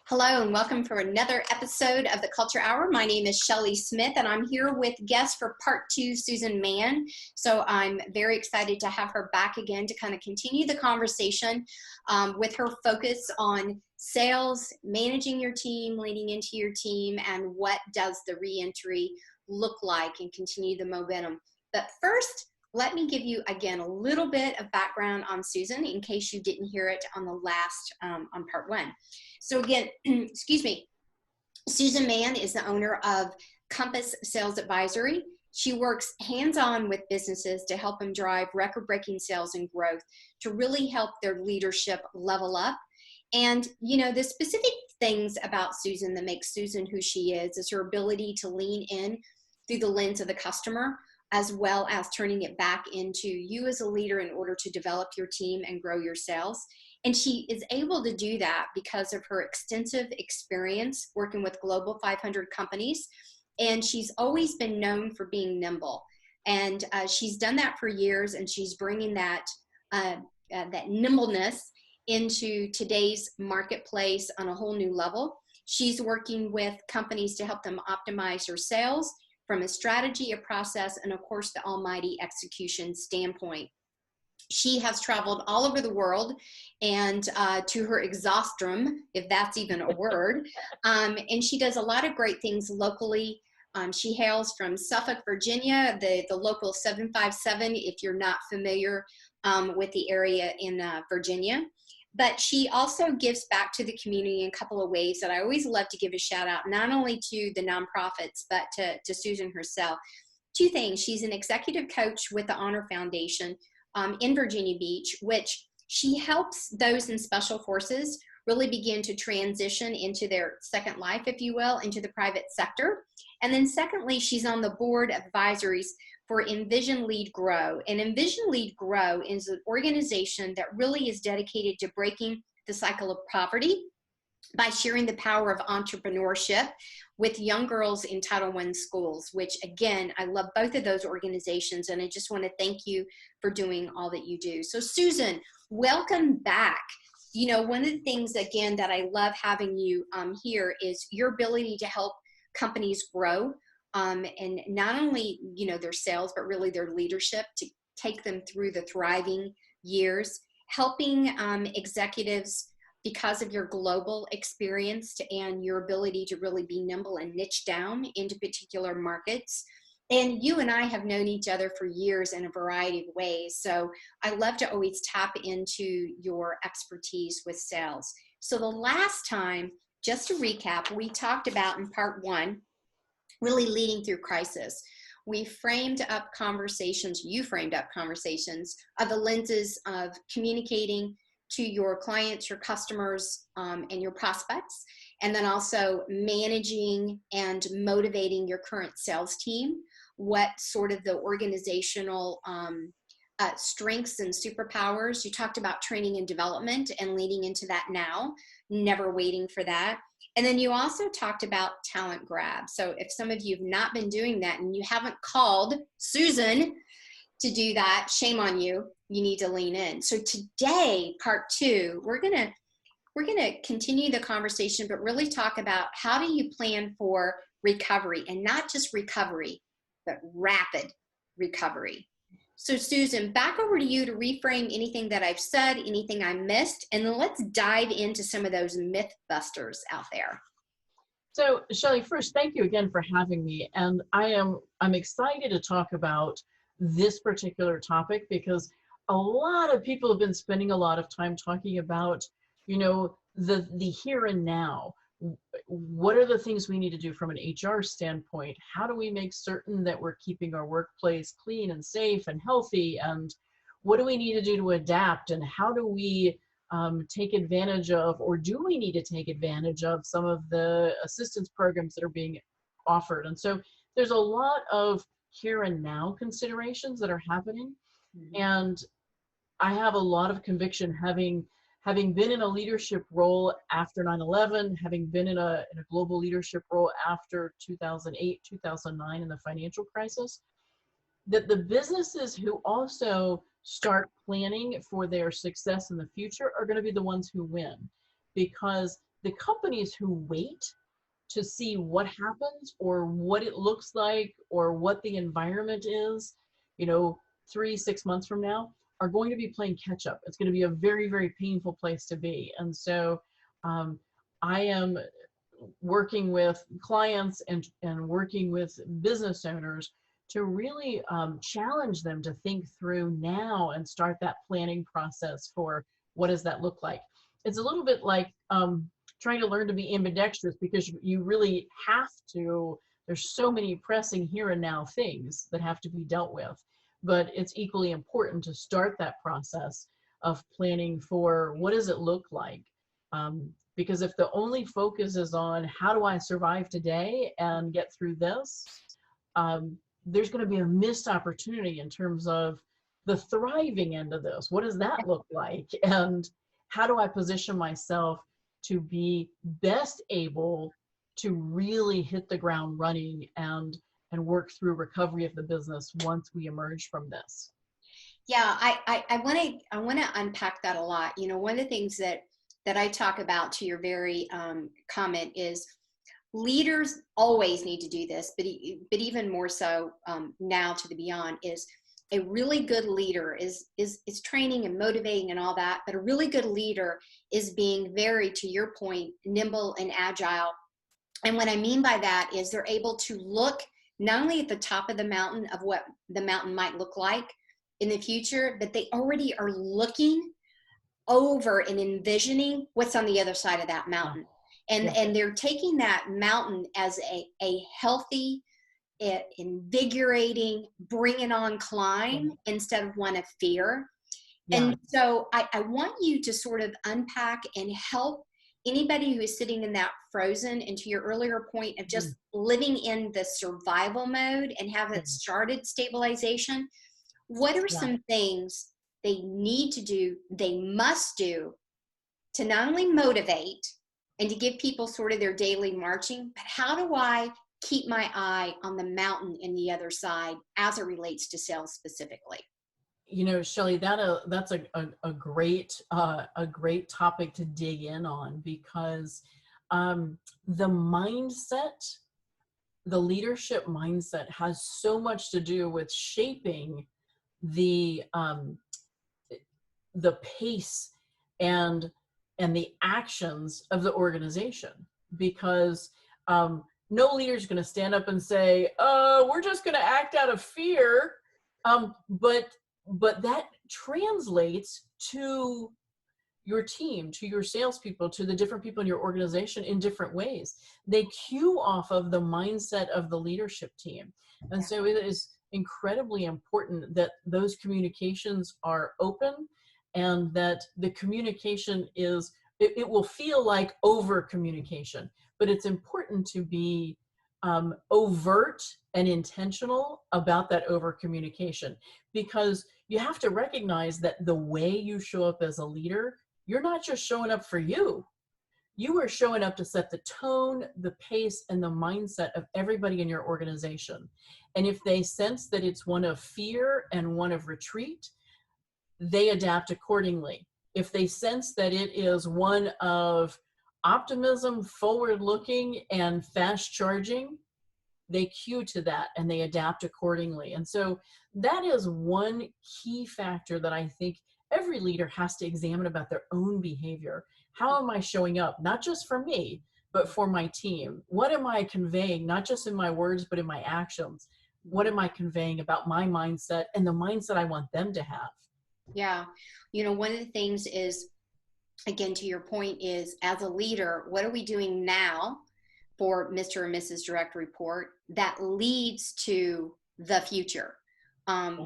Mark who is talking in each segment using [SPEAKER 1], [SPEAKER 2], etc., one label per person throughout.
[SPEAKER 1] Hello and welcome for another episode of the Culture Hour. My name is Shelley Smith and I'm here with guest for part 2, Susan Mann. So I'm very excited to have her back again to kind of continue the conversation with her focus on sales, managing your team, leading into your team, and what does the reentry look like and continue the momentum. But first, let me give you again a little bit of background on Susan in case you didn't hear it on the last, on part 1. So again, excuse me, Susan Mann is the owner of Compass Sales Advisory. She works hands-on with businesses to help them drive record-breaking sales and growth, to really help their leadership level up. And, you know, the specific things about Susan that makes Susan who she is her ability to lean in through the lens of the customer, as well as turning it back into you as a leader in order to develop your team and grow your sales. And she is able to do that because of her extensive experience working with Global 500 companies. And she's always been known for being nimble. And she's done that for years, and she's bringing that, that nimbleness into today's marketplace on a whole new level. She's working with companies to help them optimize their sales from a strategy, a process, and of course the almighty execution standpoint. She has traveled all over the world and to her exhaustum, if that's even a word, and she does a lot of great things locally. She hails from Suffolk, Virginia, the local 757, if you're not familiar with the area in Virginia. But she also gives back to the community in a couple of ways that I always love to give a shout out, not only to the nonprofits, but to Susan herself. 2 things. She's an executive coach with the Honor Foundation in Virginia Beach, which she helps those in special forces really begin to transition into their second life, if you will, into the private sector. And then secondly, she's on the board of advisories for Envision Lead Grow. And Envision Lead Grow is an organization that really is dedicated to breaking the cycle of poverty by sharing the power of entrepreneurship with young girls in Title I schools, which again, I love both of those organizations, and I just want to thank you for doing all that you do. So Susan, welcome back. You know, one of the things, again, that I love having you here is your ability to help companies grow, and not only, you know, their sales, but really their leadership, to take them through the thriving years, helping executives because of your global experience and your ability to really be nimble and niche down into particular markets. And you and I have known each other for years in a variety of ways. So I love to always tap into your expertise with sales. So the last time, just to recap, we talked about in part 1, really leading through crisis. We framed up conversations, you framed up conversations of the lenses of communicating to your clients, your customers, and your prospects, and then also managing and motivating your current sales team, what sort of the organizational strengths and superpowers. You talked about training and development and leading into that now, never waiting for that. And then you also talked about talent grab. So if some of you have not been doing that and you haven't called Susan to do that, shame on you. You need to lean in. So today, part 2, we're gonna continue the conversation, but really talk about how do you plan for recovery, and not just recovery, but rapid recovery. So Susan, back over to you to reframe anything that I've said, anything I missed, and then let's dive into some of those Mythbusters out there.
[SPEAKER 2] So Shelley, first, thank you again for having me. And I'm excited to talk about this particular topic because a lot of people have been spending a lot of time talking about, you know, the here and now. What are the things we need to do from an HR standpoint? How do we make certain that we're keeping our workplace clean and safe and healthy? And what do we need to do to adapt? And how do we take advantage of, or do we need to take advantage of, some of the assistance programs that are being offered? And so there's a lot of here and now considerations that are happening. Mm-hmm. And I have a lot of conviction, having been in a leadership role after 9/11, having been in a global leadership role after 2008, 2009 in the financial crisis, that the businesses who also start planning for their success in the future are going to be the ones who win, because the companies who wait to see what happens or what it looks like or what the environment is, 3, 6 months from now, are going to be playing catch up. It's going to be a very, very painful place to be. And so I am working with clients and working with business owners to really challenge them to think through now and start that planning process for what does that look like. It's a little bit like trying to learn to be ambidextrous, because you really have to, there's so many pressing here and now things that have to be dealt with, but it's equally important to start that process of planning for what does it look like. Because if the only focus is on how do I survive today and get through this, there's going to be a missed opportunity in terms of the thriving end of this. What does that look like? And how do I position myself to be best able to really hit the ground running and work through recovery of the business once we emerge from this?
[SPEAKER 1] Yeah, I want to unpack that a lot. One of the things that I talk about, to your very comment, is leaders always need to do this, but even more so now to the beyond, is a really good leader is training and motivating and all that, but a really good leader is being very, to your point, nimble and agile. And what I mean by that is they're able to look not only at the top of the mountain of what the mountain might look like in the future, but they already are looking over and envisioning what's on the other side of that mountain. And they're taking that mountain as a healthy, invigorating, bring it on climb instead of one of fear. And so I want you to sort of unpack and help anybody who is sitting in that frozen, and to your earlier point of just living in the survival mode and haven't started stabilization. What are some things they need to do, they must do, to not only motivate and to give people sort of their daily marching, but how do I keep my eye on the mountain in the other side as it relates to sales specifically?
[SPEAKER 2] Shelley, that's a great topic to dig in on, because the mindset, the leadership mindset, has so much to do with shaping the pace and the actions of the organization. Because no leader is going to stand up and say, we're just going to act out of fear. But that translates to your team, to your salespeople, to the different people in your organization in different ways. They cue off of the mindset of the leadership team. And so it is incredibly important that those communications are open, and that the communication is, it will feel like over communication, but it's important to be overt and intentional about that over communication, because you have to recognize that the way you show up as a leader, you're not just showing up for you. You are showing up to set the tone, the pace, and the mindset of everybody in your organization. And if they sense that it's one of fear and one of retreat, they adapt accordingly. If they sense that it is one of optimism, forward-looking, and fast-charging, they cue to that and they adapt accordingly. And so that is one key factor that I think every leader has to examine about their own behavior. How am I showing up, not just for me, but for my team? What am I conveying, not just in my words, but in my actions? What am I conveying about my mindset and the mindset I want them to have?
[SPEAKER 1] Yeah. One of the things is, again, to your point, is as a leader, what are we doing now for Mr. and Mrs. Direct Report that leads to the future,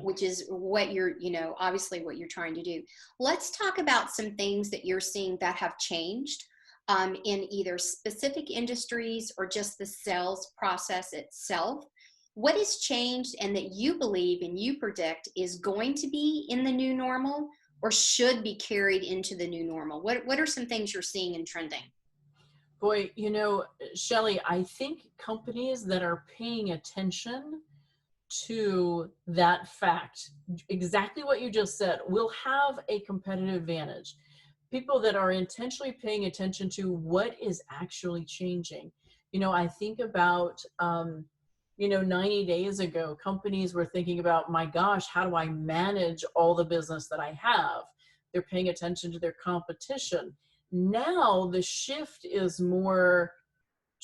[SPEAKER 1] which is what you're, obviously what you're trying to do. Let's talk about some things that you're seeing that have changed in either specific industries or just the sales process itself. What has changed and that you believe and you predict is going to be in the new normal or should be carried into the new normal? What are some things you're seeing and trending?
[SPEAKER 2] Boy, Shelley, I think companies that are paying attention to that fact, exactly what you just said, will have a competitive advantage. people that are intentionally paying attention to what is actually changing. I think about, 90 days ago, companies were thinking about, my gosh, how do I manage all the business that I have? They're paying attention to their competition. Now the shift is more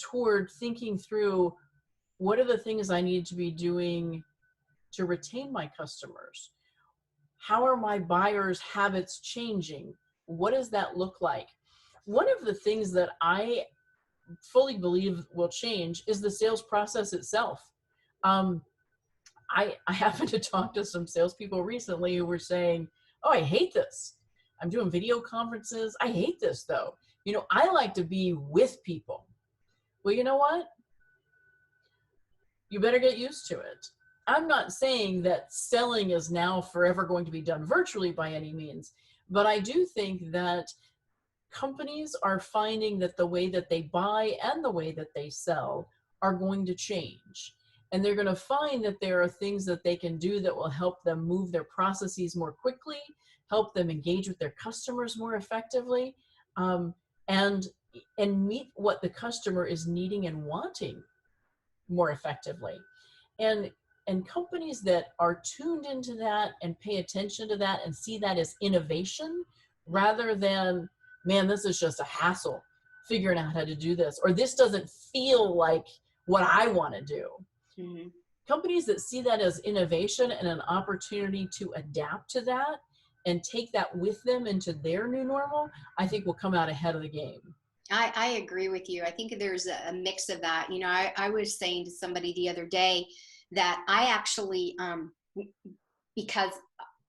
[SPEAKER 2] toward thinking through, what are the things I need to be doing to retain my customers? How are my buyers' habits changing? What does that look like? One of the things that I fully believe will change is the sales process itself. I happened to talk to some salespeople recently who were saying, oh, I hate this. I'm doing video conferences. I hate this though. I like to be with people. Well, you know what? You better get used to it. I'm not saying that selling is now forever going to be done virtually by any means, but I do think that companies are finding that the way that they buy and the way that they sell are going to change. And they're going to find that there are things that they can do that will help them move their processes more quickly, help them engage with their customers more effectively, and meet what the customer is needing and wanting more effectively. And companies that are tuned into that and pay attention to that and see that as innovation rather than, man, this is just a hassle figuring out how to do this, or this doesn't feel like what I want to do. Mm-hmm. Companies that see that as innovation and an opportunity to adapt to that and take that with them into their new normal, I think will come out ahead of the game.
[SPEAKER 1] I agree with you. I think there's a mix of that. I was saying to somebody the other day that I actually, because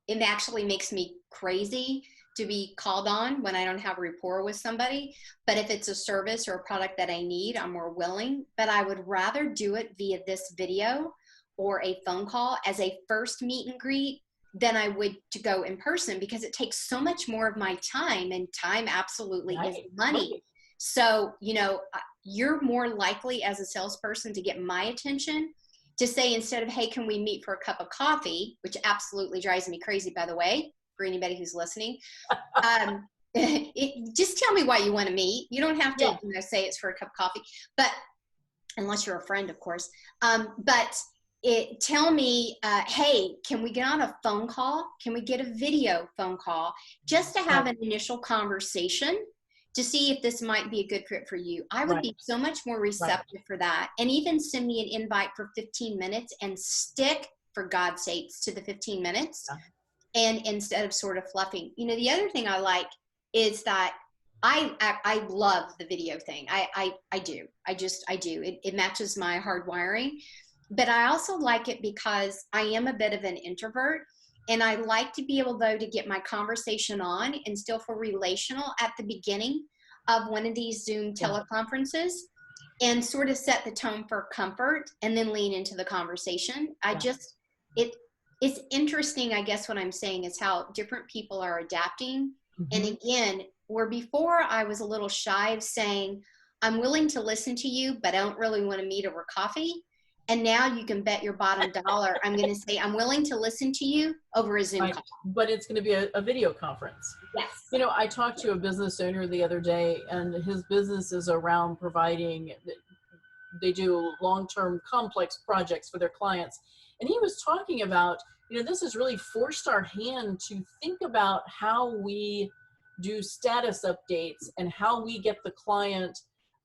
[SPEAKER 1] it actually makes me crazy to be called on when I don't have a rapport with somebody. But if it's a service or a product that I need, I'm more willing. But I would rather do it via this video or a phone call as a first meet and greet than I would to go in person, because it takes so much more of my time, and time absolutely is money. Right. So, you're more likely as a salesperson to get my attention to say, instead of, hey, can we meet for a cup of coffee, which absolutely drives me crazy, by the way, for anybody who's listening. Just tell me why you want to meet. You don't have to say it's for a cup of coffee, but unless you're a friend, of course. But tell me, hey, can we get on a phone call? Can we get a video phone call just to have an initial conversation to see if this might be a good fit for you? I would be so much more receptive for that. And even send me an invite for 15 minutes and stick, for God's sakes, to the 15 minutes. And instead of sort of fluffing. The other thing I like is that I love the video thing. I do. I do. It matches my hardwiring. But I also like it because I am a bit of an introvert. And I like to be able, though, to get my conversation on and still feel relational at the beginning of one of these Zoom teleconferences and sort of set the tone for comfort and then lean into the conversation. It's interesting, I guess what I'm saying is how different people are adapting. Mm-hmm. And again, where before I was a little shy of saying, I'm willing to listen to you, but I don't really want to meet over coffee. And now you can bet your bottom dollar, I'm going to say, I'm willing to listen to you over a Zoom call.
[SPEAKER 2] But it's going to be a video conference.
[SPEAKER 1] Yes.
[SPEAKER 2] I talked to a business owner the other day, and his business is around providing, they do long-term complex projects for their clients. And he was talking about, this has really forced our hand to think about how we do status updates and how we get the client,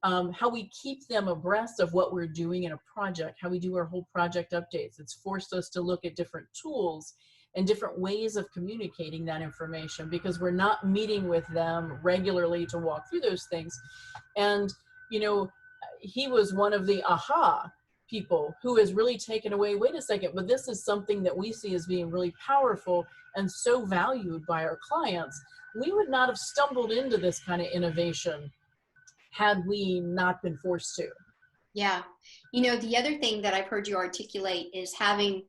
[SPEAKER 2] how we keep them abreast of what we're doing in a project, how we do our whole project updates. It's forced us to look at different tools and different ways of communicating that information, because we're not meeting with them regularly to walk through those things. And, he was one of the aha people who has really taken away, wait a second, but this is something that we see as being really powerful and so valued by our clients. We would not have stumbled into this kind of innovation had we not been forced to.
[SPEAKER 1] Yeah. The other thing that I've heard you articulate is having,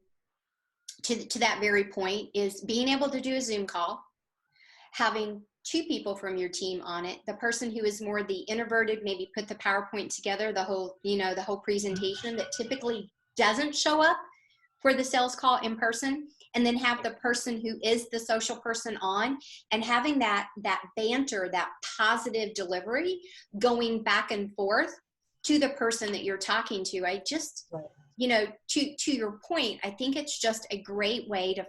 [SPEAKER 1] to that very point, is being able to do a Zoom call, having two people from your team on it, the person who is more the introverted, maybe put the PowerPoint together, the whole presentation that typically doesn't show up for the sales call in person, and then have the person who is the social person on, and having that banter, that positive delivery going back and forth to the person that you're talking to. I just,
[SPEAKER 2] Right.
[SPEAKER 1] you know, to your point, I think it's just a great way to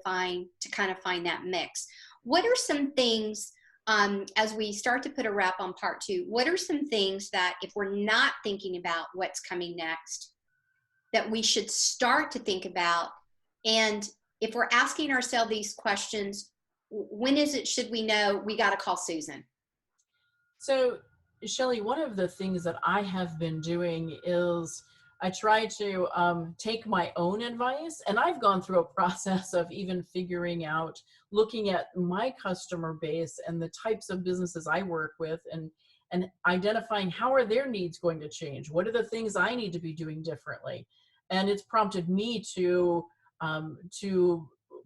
[SPEAKER 1] kind of find that mix. What are some things, as we start to put a wrap on part 2, what are some things that if we're not thinking about what's coming next, that we should start to think about? And if we're asking ourselves these questions, when is it, should we know we got to call Susan?
[SPEAKER 2] So, Shelley, one of the things that I have been doing is I try to take my own advice, and I've gone through a process of even figuring out, looking at my customer base and the types of businesses I work with, and identifying how are their needs going to change? What are the things I need to be doing differently? And it's prompted me to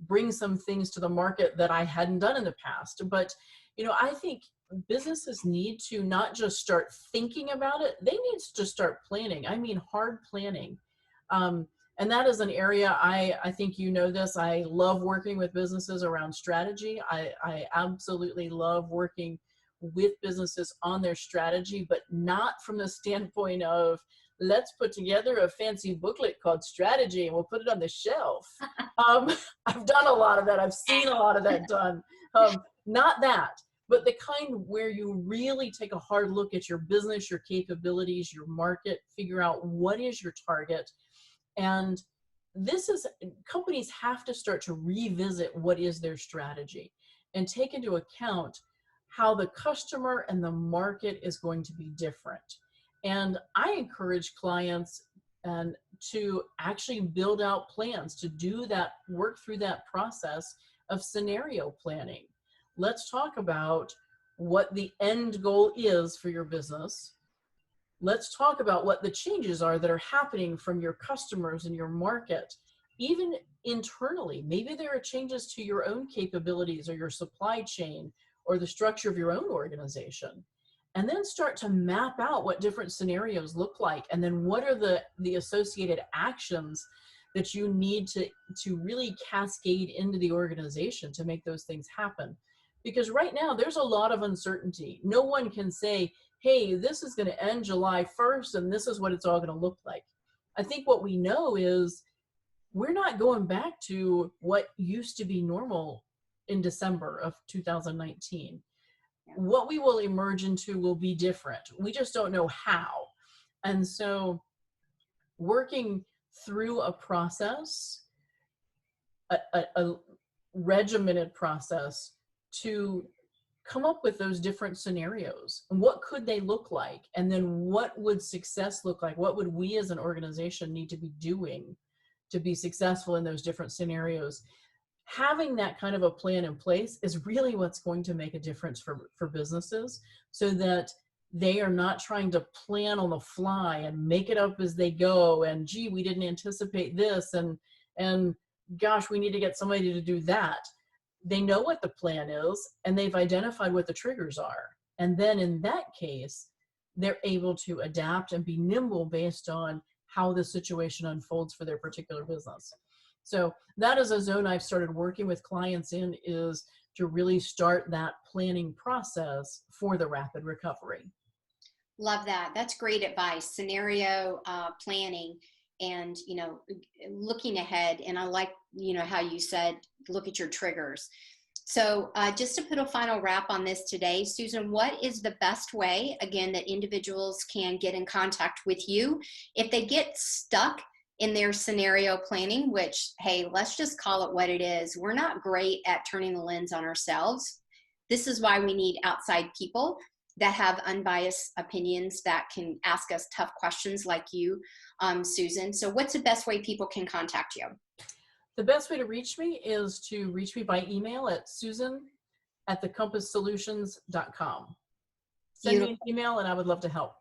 [SPEAKER 2] bring some things to the market that I hadn't done in the past. But I think businesses need to not just start thinking about it, they need to start planning. I mean, hard planning. And that is an area I think you know this. I love working with businesses around strategy. I absolutely love working with businesses on their strategy, but not from the standpoint of, let's put together a fancy booklet called strategy and we'll put it on the shelf. I've done a lot of that. I've seen a lot of that done. Not that, but the kind where you really take a hard look at your business, your capabilities, your market, figure out what is your target. And companies have to start to revisit what is their strategy and take into account how the customer and the market is going to be different. And I encourage clients to actually build out plans, to do that, work through that process of scenario planning. Let's talk about what the end goal is for your business. Let's talk about what the changes are that are happening from your customers and your market, even internally. Maybe there are changes to your own capabilities or your supply chain or the structure of your own organization. And then start to map out what different scenarios look like. And then what are the associated actions that you need to really cascade into the organization to make those things happen. Because right now there's a lot of uncertainty. No one can say, hey, this is going to end July 1st and this is what it's all going to look like. I think what we know is we're not going back to what used to be normal in December of 2019. What we will emerge into will be different. We just don't know how. And so working through a process, a regimented process to come up with those different scenarios. And what could they look like? And then what would success look like? What would we as an organization need to be doing to be successful in those different scenarios? Having that kind of a plan in place is really what's going to make a difference for businesses, so that they are not trying to plan on the fly and make it up as they go. And gee, we didn't anticipate this. And gosh, we need to get somebody to do that. They know what the plan is and they've identified what the triggers are. And then in that case, they're able to adapt and be nimble based on how the situation unfolds for their particular business. So that is a zone I've started working with clients in, is to really start that planning process for the rapid recovery.
[SPEAKER 1] Love that. That's great advice. Scenario planning and, looking ahead. And I like, how you said, look at your triggers. So just to put a final wrap on this today, Susan, what is the best way, again, that individuals can get in contact with you if they get stuck in their scenario planning, which, hey, let's just call it what it is. We're not great at turning the lens on ourselves. This is why we need outside people that have unbiased opinions that can ask us tough questions like you, Susan. So what's the best way people can contact you?
[SPEAKER 2] The best way to reach me is to reach me by email at susan@thecomposssolutions.com. Send me an email and I would love to help.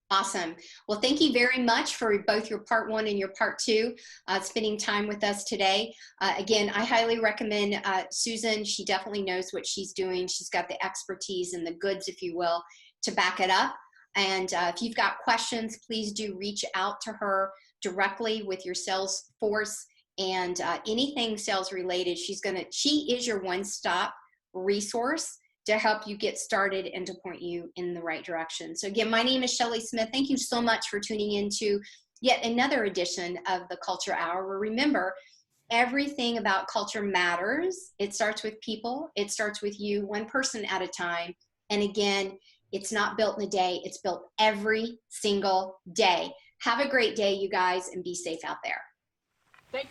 [SPEAKER 1] Awesome. Well, thank you very much for both your part 1 and your part 2, spending time with us today. Again, I highly recommend Susan. She definitely knows what she's doing. She's got the expertise and the goods, if you will, to back it up. And if you've got questions, please do reach out to her directly with your sales force and anything sales related. She is your one-stop resource to help you get started and to point you in the right direction. So again, my name is Shelley Smith. Thank you so much for tuning into yet another edition of the Culture Hour, where remember, everything about culture matters. It starts with people. It starts with you, one person at a time. And again, it's not built in a day. It's built every single day. Have a great day, you guys, and be safe out there.
[SPEAKER 2] Thank